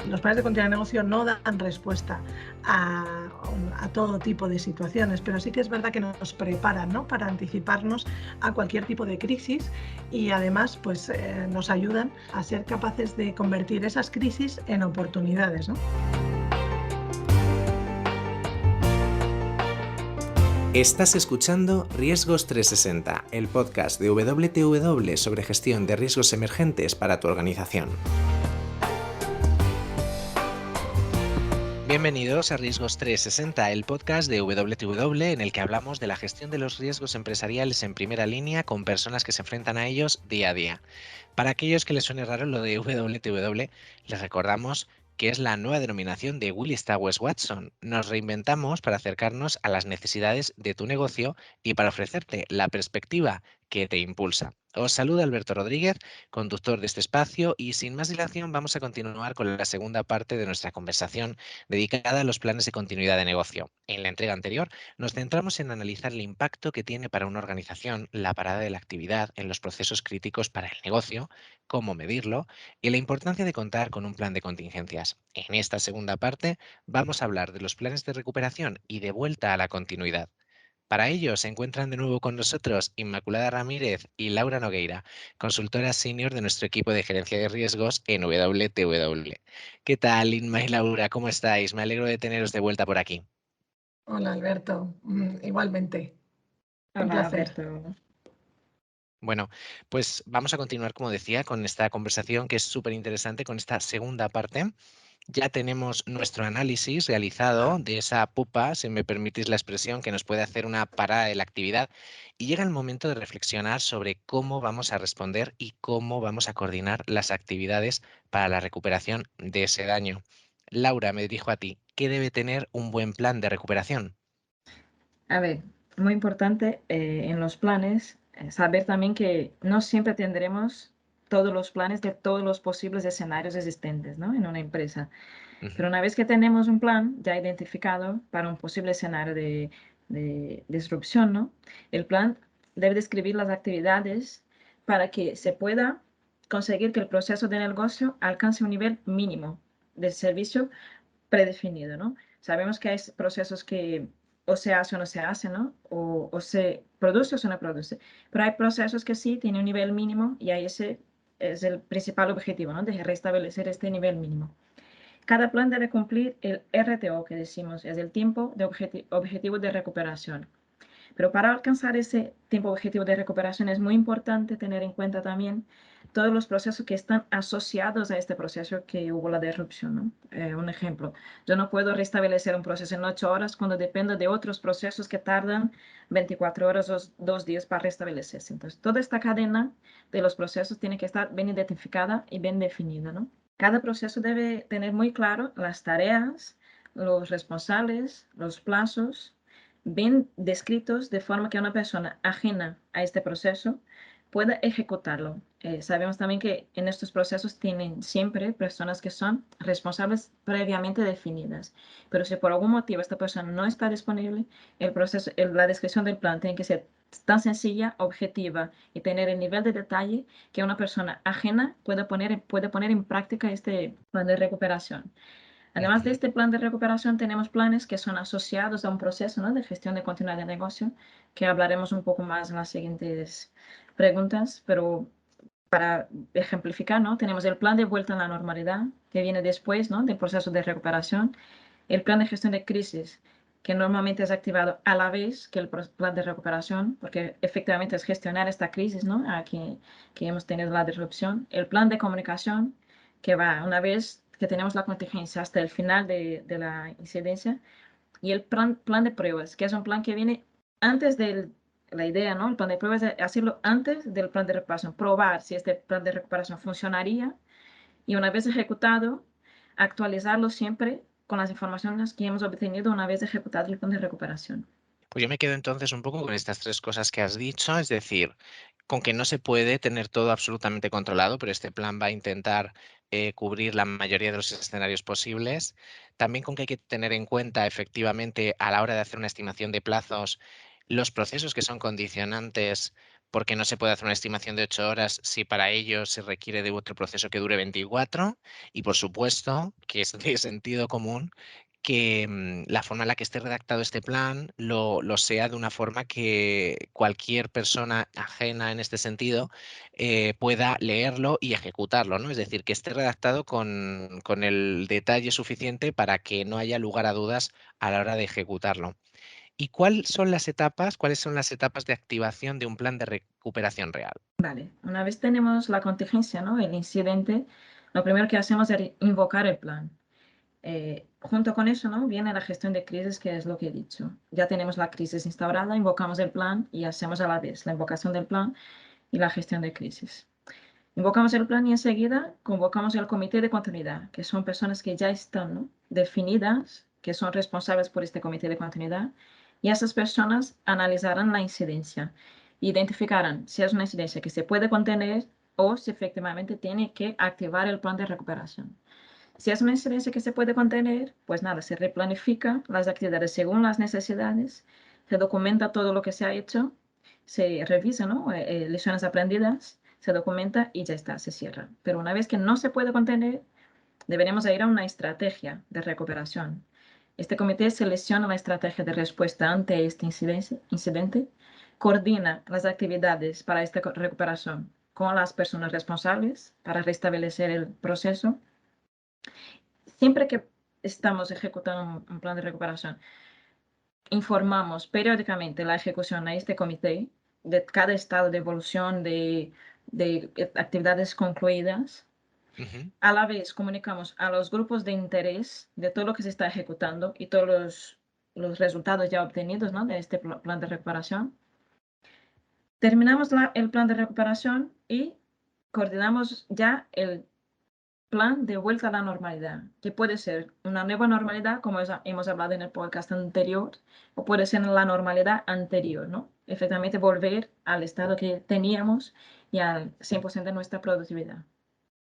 Los planes de continuidad de negocio no dan respuesta a todo tipo de situaciones, pero sí que es verdad que nos preparan, ¿no?, para anticiparnos a cualquier tipo de crisis y además pues, nos ayudan a ser capaces de convertir esas crisis en oportunidades, ¿no? Estás escuchando Riesgos 360, el podcast de WTW sobre gestión de riesgos emergentes para tu organización. Bienvenidos a Riesgos 360, el podcast de WTW en el que hablamos de la gestión de los riesgos empresariales en primera línea con personas que se enfrentan a ellos día a día. Para aquellos que les suene raro lo de WTW, les recordamos que es la nueva denominación de Willis Towers Watson. Nos reinventamos para acercarnos a las necesidades de tu negocio y para ofrecerte la perspectiva que te impulsa. Os saluda Alberto Rodríguez, conductor de este espacio, y sin más dilación vamos a continuar con la segunda parte de nuestra conversación dedicada a los planes de continuidad de negocio. En la entrega anterior nos centramos en analizar el impacto que tiene para una organización la parada de la actividad en los procesos críticos para el negocio, cómo medirlo y la importancia de contar con un plan de contingencias. En esta segunda parte vamos a hablar de los planes de recuperación y de vuelta a la continuidad. Para ello se encuentran de nuevo con nosotros Inmaculada Ramírez y Laura Nogueira, consultoras senior de nuestro equipo de gerencia de riesgos en WTW. ¿Qué tal, Inma y Laura? ¿Cómo estáis? Me alegro de teneros de vuelta por aquí. Hola Alberto, igualmente, un Hola, placer. Alberto. Bueno, pues vamos a continuar, como decía, con esta conversación que es súper interesante, con esta segunda parte. Ya tenemos nuestro análisis realizado de esa pupa, si me permitís la expresión, que nos puede hacer una parada de la actividad y llega el momento de reflexionar sobre cómo vamos a responder y cómo vamos a coordinar las actividades para la recuperación de ese daño. Laura, me dirijo a ti. ¿Qué debe tener un buen plan de recuperación? A ver, muy importante en los planes, saber también que no siempre tendremos todos los planes de todos los posibles escenarios existentes, ¿no?, en una empresa. Ujú. Pero una vez que tenemos un plan ya identificado para un posible escenario de disrupción, ¿no?, el plan debe describir las actividades para que se pueda conseguir que el proceso de negocio alcance un nivel mínimo de servicio predefinido, ¿no? Sabemos que hay procesos que o se hace o no se hace, ¿no? O se produce o se no produce. Pero hay procesos que sí tienen un nivel mínimo y ahí ese es el principal objetivo, ¿no?, de restablecer este nivel mínimo. Cada plan debe cumplir el RTO, que decimos, es el tiempo de objetivo de recuperación. Pero para alcanzar ese tiempo objetivo de recuperación es muy importante tener en cuenta también todos los procesos que están asociados a este proceso que hubo la disrupción, ¿no? Un ejemplo, yo no puedo restablecer un proceso en 8 horas cuando dependo de otros procesos que tardan 24 horas o 2 días para restablecerse. Entonces, toda esta cadena de los procesos tiene que estar bien identificada y bien definida, ¿no? Cada proceso debe tener muy claro las tareas, los responsables, los plazos, bien descritos de forma que una persona ajena a este proceso pueda ejecutarlo. Sabemos también que en estos procesos tienen siempre personas que son responsables previamente definidas, pero si por algún motivo esta persona no está disponible, el proceso, la descripción del plan tiene que ser tan sencilla, objetiva y tener el nivel de detalle que una persona ajena pueda poner en práctica este plan de recuperación. Además de Ujú. este plan de recuperación, tenemos planes que son asociados a un proceso, ¿no?, de gestión de continuidad de negocio, que hablaremos un poco más en las siguientes preguntas, pero para ejemplificar, ¿no?, tenemos el plan de vuelta a la normalidad, que viene después, ¿no?, del proceso de recuperación, el plan de gestión de crisis, que normalmente es activado a la vez que el plan de recuperación, porque efectivamente es gestionar esta crisis, ¿no?, aquí que hemos tenido la disrupción, el plan de comunicación, que va una vez que tenemos la contingencia hasta el final de la incidencia, y el plan de pruebas, que es un plan que viene antes de la idea, ¿no? El plan de pruebas es hacerlo antes del plan de recuperación, probar si este plan de recuperación funcionaría y una vez ejecutado, actualizarlo siempre con las informaciones que hemos obtenido una vez ejecutado el plan de recuperación. Pues yo me quedo entonces un poco con estas tres cosas que has dicho, es decir, con que no se puede tener todo absolutamente controlado, pero este plan va a intentar cubrir la mayoría de los escenarios posibles. También con que hay que tener en cuenta efectivamente a la hora de hacer una estimación de plazos los procesos que son condicionantes, porque no se puede hacer una estimación de 8 horas si para ello se requiere de otro proceso que dure 24, y por supuesto, que es de sentido común, que la forma en la que esté redactado este plan lo sea de una forma que cualquier persona ajena en este sentido pueda leerlo y ejecutarlo, ¿no? Es decir, que esté redactado con el detalle suficiente para que no haya lugar a dudas a la hora de ejecutarlo. ¿Y cuáles son las etapas de activación de un plan de recuperación real? Vale, una vez tenemos la contingencia, ¿no? El incidente, lo primero que hacemos es invocar el plan. Junto con eso, ¿no? Viene la gestión de crisis, que es lo que he dicho. Ya tenemos la crisis instaurada, invocamos el plan y hacemos a la vez la invocación del plan y la gestión de crisis. Invocamos el plan y enseguida convocamos el comité de continuidad, que son personas que ya están, ¿no? definidas, que son responsables por este comité de continuidad, y esas personas analizarán la incidencia, identificarán si es una incidencia que se puede contener o si efectivamente tiene que activar el plan de recuperación. Si es una incidencia que se puede contener, pues nada, se replanifica las actividades según las necesidades, se documenta todo lo que se ha hecho, se revisa, ¿no? Lecciones aprendidas, se documenta y ya está, se cierra. Pero una vez que no se puede contener, deberemos ir a una estrategia de recuperación. Este comité selecciona la estrategia de respuesta ante este incidente, coordina las actividades para esta recuperación con las personas responsables para restablecer el proceso. Siempre que estamos ejecutando un plan de recuperación, informamos periódicamente la ejecución a este comité de cada estado de evolución de actividades concluidas. Ujú. A la vez comunicamos a los grupos de interés de todo lo que se está ejecutando y todos los resultados ya obtenidos, ¿no? de este plan de recuperación. Terminamos el plan de recuperación y coordinamos ya el plan de vuelta a la normalidad, que puede ser una nueva normalidad, como hemos hablado en el podcast anterior, o puede ser la normalidad anterior, ¿no? Efectivamente, volver al estado que teníamos y al 100% de nuestra productividad.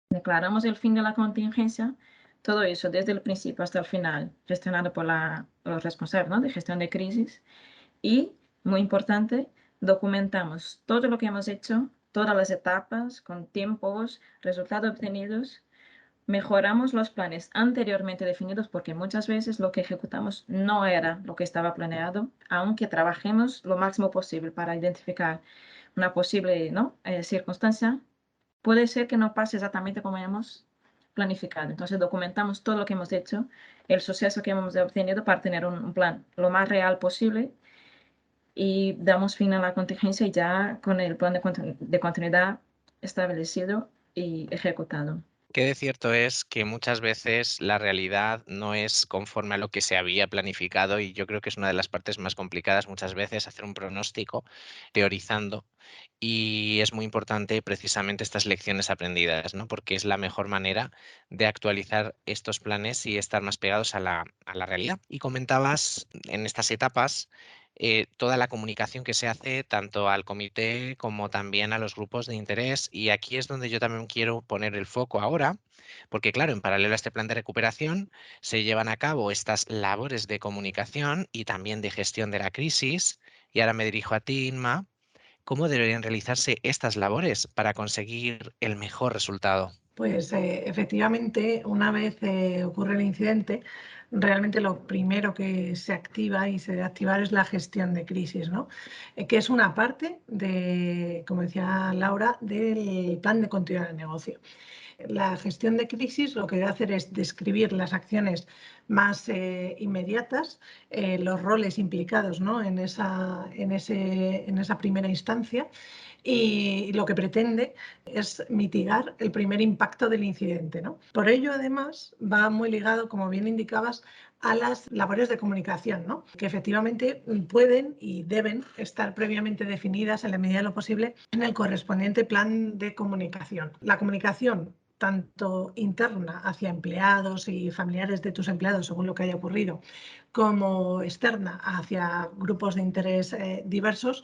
Declaramos el fin de la contingencia, todo eso desde el principio hasta el final, gestionado por los responsables, ¿no? de gestión de crisis. Y, muy importante, documentamos todo lo que hemos hecho, todas las etapas, con tiempos, resultados obtenidos. Mejoramos los planes anteriormente definidos porque muchas veces lo que ejecutamos no era lo que estaba planeado, aunque trabajemos lo máximo posible para identificar una posible, ¿no? circunstancia, puede ser que no pase exactamente como hemos planificado. Entonces documentamos todo lo que hemos hecho, el suceso que hemos obtenido para tener un plan lo más real posible y damos fin a la contingencia ya con el plan de continuidad establecido y ejecutado. Qué de cierto es que muchas veces la realidad no es conforme a lo que se había planificado, y yo creo que es una de las partes más complicadas muchas veces hacer un pronóstico teorizando, y es muy importante precisamente estas lecciones aprendidas, ¿no? Porque es la mejor manera de actualizar estos planes y estar más pegados a la realidad. Y comentabas en estas etapas toda la comunicación que se hace tanto al comité como también a los grupos de interés, y aquí es donde yo también quiero poner el foco ahora, porque claro, en paralelo a este plan de recuperación se llevan a cabo estas labores de comunicación y también de gestión de la crisis, y ahora me dirijo a ti, Inma. ¿Cómo deberían realizarse estas labores para conseguir el mejor resultado? Pues efectivamente, una vez ocurre el incidente, realmente lo primero que se activa y se debe activar es la gestión de crisis, ¿no? Que es una parte de, como decía Laura, del plan de continuidad del negocio. La gestión de crisis lo que debe hacer es describir las acciones más inmediatas, los roles implicados, ¿no? en esa primera instancia, y lo que pretende es mitigar el primer impacto del incidente, ¿no? Por ello, además, va muy ligado, como bien indicabas, a las labores de comunicación, ¿no? Que efectivamente pueden y deben estar previamente definidas en la medida de lo posible en el correspondiente plan de comunicación. La comunicación tanto interna hacia empleados y familiares de tus empleados, según lo que haya ocurrido, como externa hacia grupos de interés diversos,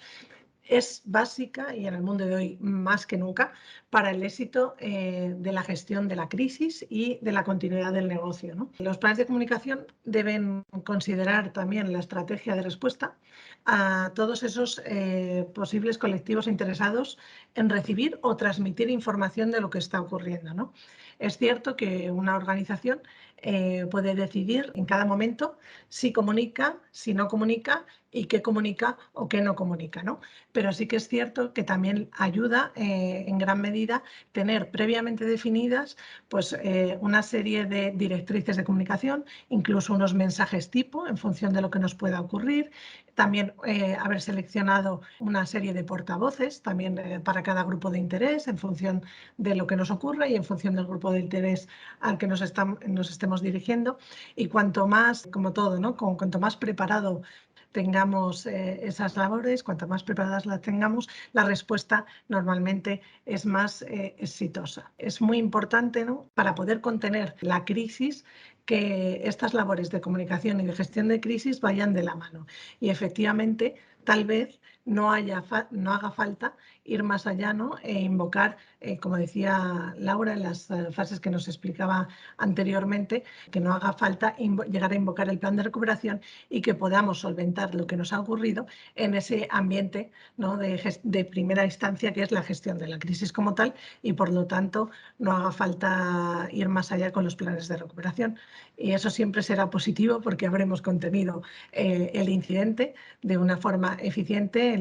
es básica y en el mundo de hoy más que nunca para el éxito de la gestión de la crisis y de la continuidad del negocio, ¿no? Los planes de comunicación deben considerar también la estrategia de respuesta a todos esos posibles colectivos interesados en recibir o transmitir información de lo que está ocurriendo, ¿no? Es cierto que una organización puede decidir en cada momento si comunica, si no comunica y qué comunica o qué no comunica, ¿no? Pero sí que es cierto que también ayuda en gran medida tener previamente definidas pues, una serie de directrices de comunicación, incluso unos mensajes tipo en función de lo que nos pueda ocurrir. También haber seleccionado una serie de portavoces también para cada grupo de interés en función de lo que nos ocurra y en función del grupo de interés al que nos estemos dirigiendo. Y cuanto más, como todo, ¿no? Cuanto más preparado tengamos esas labores, cuanto más preparadas las tengamos, la respuesta normalmente es más exitosa. Es muy importante, ¿no? Para poder contener la crisis, que estas labores de comunicación y de gestión de crisis vayan de la mano. Y efectivamente, tal vez no haga falta ir más allá, ¿no? E invocar, como decía Laura en las fases que nos explicaba anteriormente, que no haga falta llegar a invocar el plan de recuperación y que podamos solventar lo que nos ha ocurrido en ese ambiente, ¿no? de primera instancia, que es la gestión de la crisis como tal, y por lo tanto no haga falta ir más allá con los planes de recuperación. Y eso siempre será positivo porque habremos contenido el incidente de una forma eficiente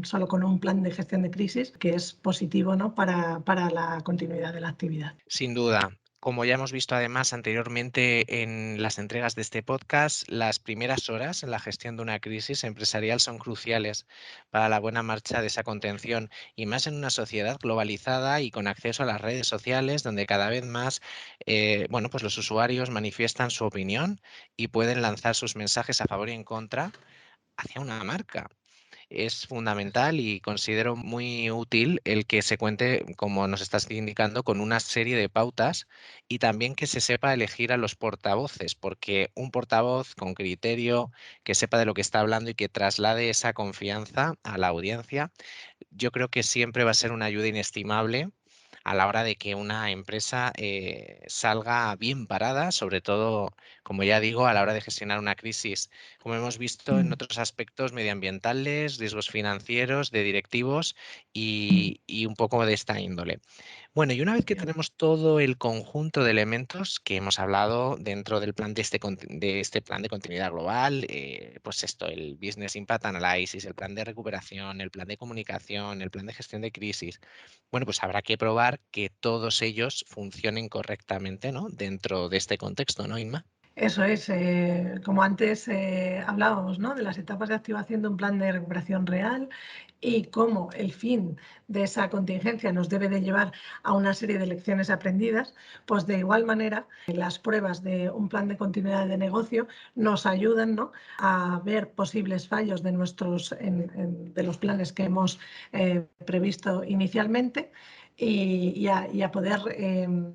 solo con un plan de gestión de crisis, que es positivo, ¿no? para la continuidad de la actividad. Sin duda. Como ya hemos visto además anteriormente en las entregas de este podcast, las primeras horas en la gestión de una crisis empresarial son cruciales para la buena marcha de esa contención, y más en una sociedad globalizada y con acceso a las redes sociales, donde cada vez más bueno, pues los usuarios manifiestan su opinión y pueden lanzar sus mensajes a favor y en contra hacia una marca. Es fundamental y considero muy útil el que se cuente, como nos estás indicando, con una serie de pautas, y también que se sepa elegir a los portavoces, porque un portavoz con criterio, que sepa de lo que está hablando y que traslade esa confianza a la audiencia, yo creo que siempre va a ser una ayuda inestimable a la hora de que una empresa salga bien parada, sobre todo, como ya digo, a la hora de gestionar una crisis, como hemos visto en otros aspectos medioambientales, riesgos financieros, de directivos y un poco de esta índole. Bueno, y una vez que tenemos todo el conjunto de elementos que hemos hablado dentro del plan de este plan de continuidad global, pues esto, el Business Impact Analysis, el plan de recuperación, el plan de comunicación, el plan de gestión de crisis, bueno, pues habrá que probar que todos ellos funcionen correctamente, ¿no? Dentro de este contexto, ¿no, Inma? Eso es, como antes hablábamos, ¿no? De las etapas de activación de un plan de recuperación real y cómo el fin de esa contingencia nos debe de llevar a una serie de lecciones aprendidas, pues de igual manera las pruebas de un plan de continuidad de negocio nos ayudan, ¿no? A ver posibles fallos de de los planes que hemos previsto inicialmente y a poder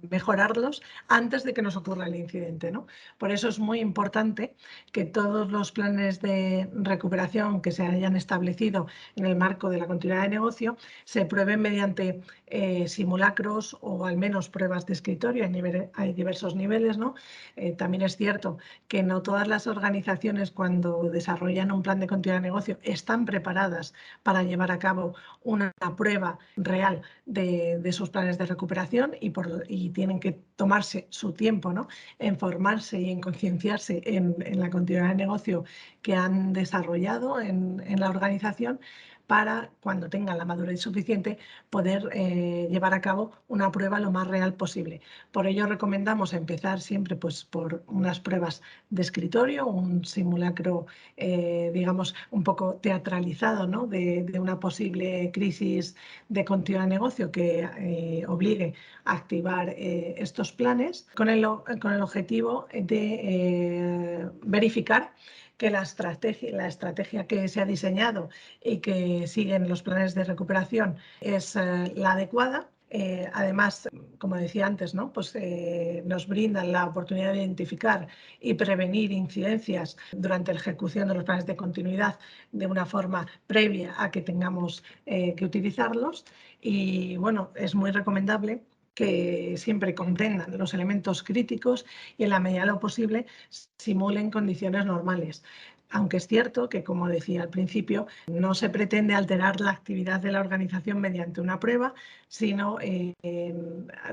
mejorarlos antes de que nos ocurra el incidente, ¿no? Por eso es muy importante que todos los planes de recuperación que se hayan establecido en el marco de la continuidad de negocio se prueben mediante simulacros o al menos pruebas de escritorio. Hay diversos niveles, ¿no? También es cierto que no todas las organizaciones, cuando desarrollan un plan de continuidad de negocio, están preparadas para llevar a cabo una prueba real de sus planes de recuperación y tienen que tomarse su tiempo, ¿no? En formarse y en concienciarse en la continuidad de negocio que han desarrollado en la organización, para cuando tengan la madurez suficiente poder llevar a cabo una prueba lo más real posible. Por ello recomendamos empezar siempre pues, por unas pruebas de escritorio, un simulacro digamos un poco teatralizado, ¿no? de una posible crisis de continuidad de negocio que obligue a activar estos planes con el objetivo de verificar que la estrategia que se ha diseñado y que siguen los planes de recuperación es la adecuada Además, como decía antes, ¿no? Pues, nos brindan la oportunidad de identificar y prevenir incidencias durante la ejecución de los planes de continuidad de una forma previa a que tengamos que utilizarlos. Y bueno, es muy recomendable que siempre contengan los elementos críticos y en la medida de lo posible simulen condiciones normales. Aunque es cierto que, como decía al principio, no se pretende alterar la actividad de la organización mediante una prueba, sino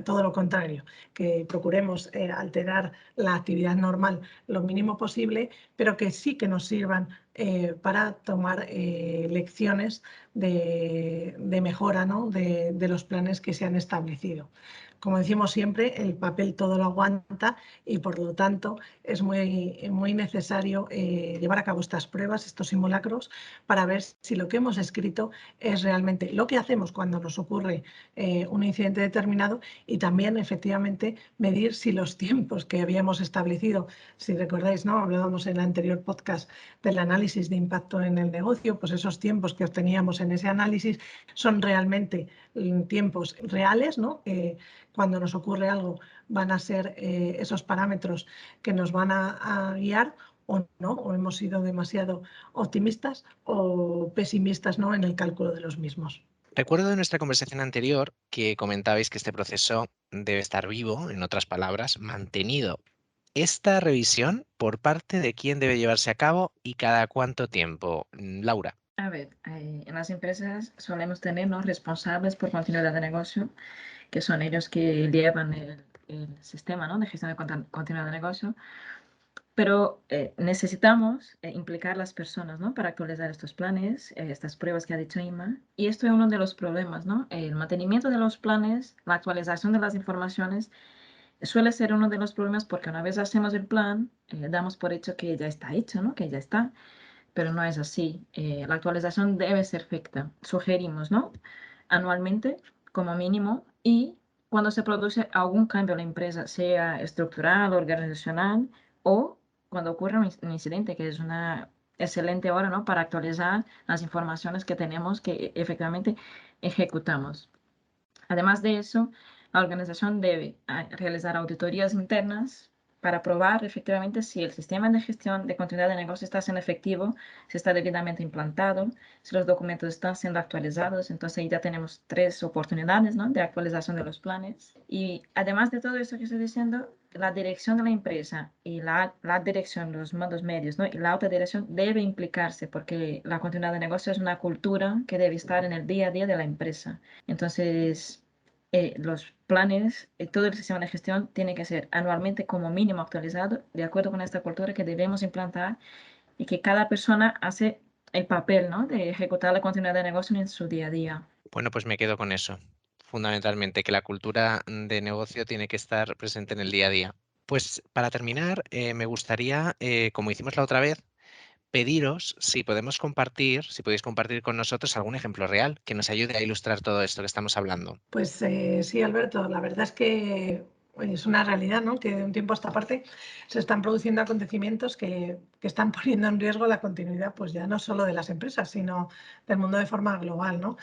todo lo contrario, que procuremos alterar la actividad normal lo mínimo posible, pero que sí que nos sirvan para tomar lecciones de mejora, ¿no? de los planes que se han establecido. Como decimos siempre, el papel todo lo aguanta y por lo tanto es muy necesario llevar a cabo estas pruebas, estos simulacros, para ver si lo que hemos escrito es realmente lo que hacemos cuando nos ocurre un incidente determinado y también efectivamente medir si los tiempos que habíamos establecido, si recordáis, ¿no? Hablábamos en el anterior podcast del análisis de impacto en el negocio, pues esos tiempos que obteníamos en ese análisis son realmente tiempos reales, ¿no? Cuando nos ocurre algo van a ser esos parámetros que nos van a guiar o no, o hemos sido demasiado optimistas o pesimistas, ¿no? en el cálculo de los mismos. Recuerdo de nuestra conversación anterior que comentabais que este proceso debe estar vivo, en otras palabras, mantenido. ¿Esta revisión por parte de quién debe llevarse a cabo y cada cuánto tiempo? Laura. A ver, en las empresas solemos tener, ¿no? responsables por continuidad de negocio, que son ellos que llevan el sistema, ¿no? de gestión de continuidad de negocio. Pero necesitamos implicar las personas, ¿no? para actualizar estos planes, estas pruebas que ha dicho Inma. Y esto es uno de los problemas, ¿no? El mantenimiento de los planes, la actualización de las informaciones, suele ser uno de los problemas porque una vez hacemos el plan, damos por hecho que ya está hecho, ¿no? que ya está, pero no es así. La actualización debe ser efectiva. Sugerimos, ¿no? anualmente, como mínimo, y cuando se produce algún cambio en la empresa, sea estructural, organizacional o cuando ocurre un incidente, que es una excelente hora, ¿no? para actualizar las informaciones que tenemos que efectivamente ejecutamos. Además de eso, la organización debe realizar auditorías internas para probar efectivamente si el sistema de gestión de continuidad de negocio está siendo efectivo, si está debidamente implantado, si los documentos están siendo actualizados. Entonces ahí ya tenemos 3 oportunidades, ¿no? de actualización de los planes. Y además de todo esto que estoy diciendo, la dirección de la empresa y la dirección, los mandos medios, ¿no? y la alta dirección debe implicarse porque la continuidad de negocio es una cultura que debe estar en el día a día de la empresa. Entonces, los planes, todo el sistema de gestión tiene que ser anualmente como mínimo actualizado, de acuerdo con esta cultura que debemos implantar y que cada persona hace el papel, ¿no? de ejecutar la continuidad de negocio en su día a día. Bueno, pues me quedo con eso. Fundamentalmente, que la cultura de negocio tiene que estar presente en el día a día. Pues para terminar, me gustaría, como hicimos la otra vez, pediros si podemos compartir, si podéis compartir con nosotros algún ejemplo real que nos ayude a ilustrar todo esto que estamos hablando. Pues sí, Alberto, la verdad es que es una realidad, ¿no? que de un tiempo a esta parte se están produciendo acontecimientos que están poniendo en riesgo la continuidad, pues ya no solo de las empresas, sino del mundo de forma global, ¿no?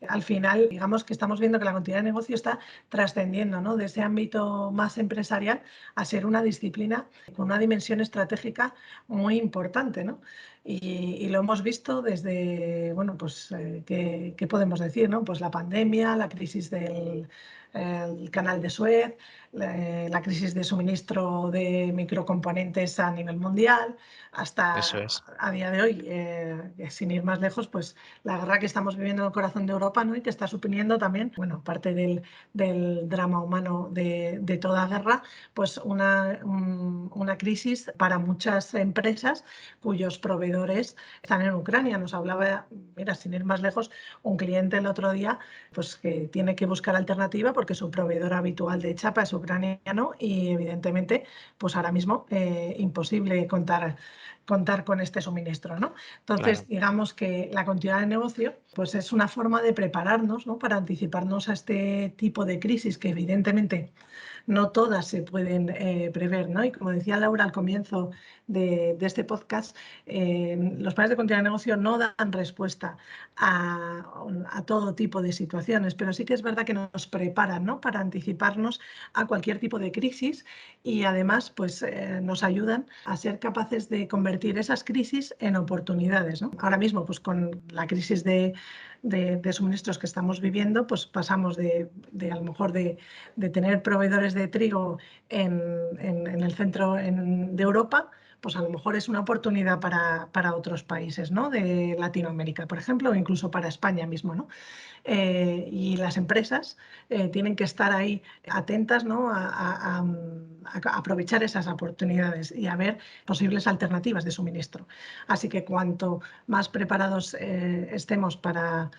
Al final, digamos que estamos viendo que la continuidad de negocio está trascendiendo, ¿no? de ese ámbito más empresarial a ser una disciplina con una dimensión estratégica muy importante, ¿no? Y lo hemos visto desde, bueno, pues, ¿qué podemos decir? ¿no? Pues la pandemia, la crisis del canal de Suez, la crisis de suministro de microcomponentes a nivel mundial, Eso hasta es. a día de hoy, sin ir más lejos, pues la guerra que estamos viviendo en el corazón de Europa, ¿no? y que está suponiendo también, bueno, parte del drama humano de toda guerra, pues una crisis para muchas empresas cuyos proveedores están en Ucrania. Nos hablaba, mira, sin ir más lejos, un cliente el otro día, pues que tiene que buscar alternativa porque su proveedor habitual de chapa es ucraniano y evidentemente, pues ahora mismo imposible contar contar con este suministro, ¿no? Entonces, Claro. digamos que la continuidad de negocio pues es una forma de prepararnos, ¿no? Para anticiparnos a este tipo de crisis que evidentemente no todas se pueden prever, ¿no? Y como decía Laura al comienzo de este podcast, los planes de continuidad de negocio no dan respuesta a todo tipo de situaciones, pero sí que es verdad que nos preparan, ¿no? Para anticiparnos a cualquier tipo de crisis y además pues, nos ayudan a ser capaces de convertir esas crisis en oportunidades, ¿no? Ahora mismo, pues con la crisis de suministros que estamos viviendo, pues pasamos a lo mejor de tener proveedores de trigo en el centro de Europa, pues a lo mejor es una oportunidad para otros países, ¿no? De Latinoamérica, por ejemplo, o incluso para España mismo, ¿no? Y las empresas tienen que estar ahí atentas, ¿no? a aprovechar esas oportunidades y a ver posibles alternativas de suministro. Así que cuanto más preparados estemos para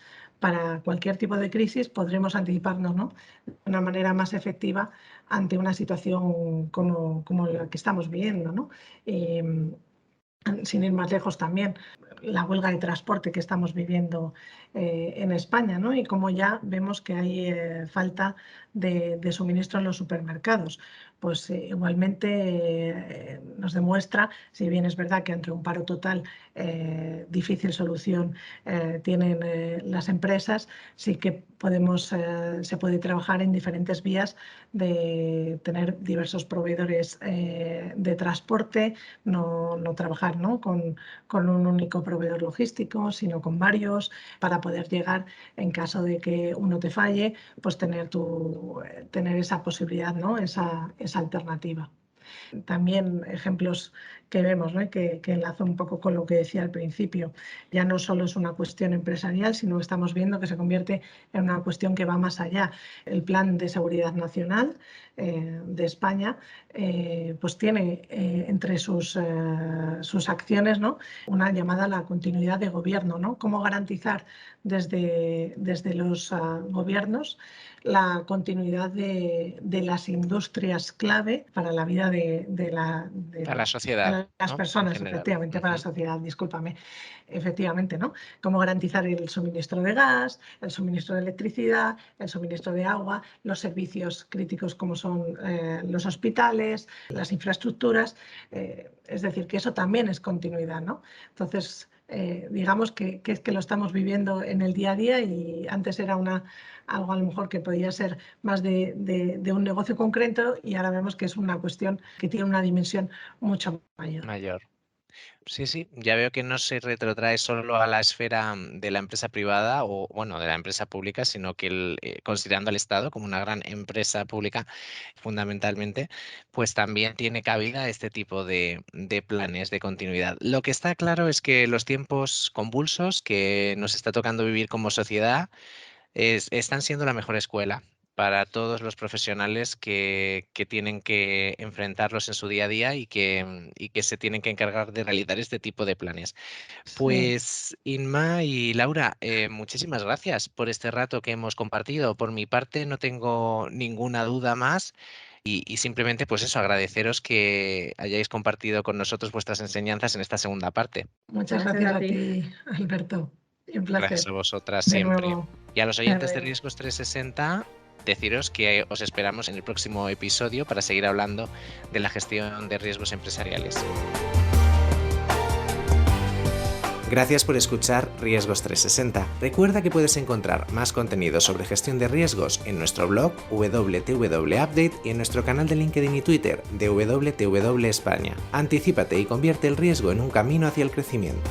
cualquier tipo de crisis, podremos anticiparnos, ¿no? De una manera más efectiva ante una situación como la que estamos viviendo, ¿no? Sin ir más lejos también, la huelga de transporte que estamos viviendo en España, ¿no? Y como ya vemos que hay falta de suministro en los supermercados. Pues igualmente nos demuestra, si bien es verdad que entre un paro total, difícil solución tienen las empresas, sí que se puede trabajar en diferentes vías de tener diversos proveedores de transporte, no trabajar, ¿no? con un único proveedor logístico, sino con varios, para poder llegar, en caso de que uno te falle, pues tener esa posibilidad, ¿no? Esa alternativa. También ejemplos que vemos, ¿no? que enlazo un poco con lo que decía al principio. Ya no solo es una cuestión empresarial, sino que estamos viendo que se convierte en una cuestión que va más allá. El Plan de Seguridad Nacional de España pues tiene entre sus acciones, ¿no? Una llamada a la continuidad de gobierno, ¿no? Cómo garantizar desde los gobiernos la continuidad de las industrias clave para la vida Para la sociedad, las ¿no? En personas, general. efectivamente, para la sociedad, discúlpame, efectivamente, ¿no? Cómo garantizar el suministro de gas, el suministro de electricidad, el suministro de agua, los servicios críticos como son los hospitales, las infraestructuras, es decir, que eso también es continuidad, ¿no? Entonces, digamos que es que lo estamos viviendo en el día a día y antes era algo a lo mejor que podía ser más de un negocio concreto y ahora vemos que es una cuestión que tiene una dimensión mucho mayor. Mayor. Sí, sí, ya veo que no se retrotrae solo a la esfera de la empresa privada o, bueno, de la empresa pública, sino que considerando al Estado como una gran empresa pública, fundamentalmente, pues también tiene cabida este tipo de planes de continuidad. Lo que está claro es que los tiempos convulsos que nos está tocando vivir como sociedad están siendo la mejor escuela para todos los profesionales que tienen que enfrentarlos en su día a día y que se tienen que encargar de realizar este tipo de planes. Sí. Pues Inma y Laura, muchísimas gracias por este rato que hemos compartido. Por mi parte no tengo ninguna duda más y simplemente pues eso, agradeceros que hayáis compartido con nosotros vuestras enseñanzas en esta segunda parte. Muchas Gracias gracias a a ti. ti, Alberto. Y un Gracias a placer vosotras de siempre. nuevo. Y a los Hasta oyentes de luego. Riesgos 360, deciros que os esperamos en el próximo episodio para seguir hablando de la gestión de riesgos empresariales. Gracias por escuchar Riesgos 360. Recuerda que puedes encontrar más contenido sobre gestión de riesgos en nuestro blog WTW Update y en nuestro canal de LinkedIn y Twitter de WTW España. Anticípate y convierte el riesgo en un camino hacia el crecimiento.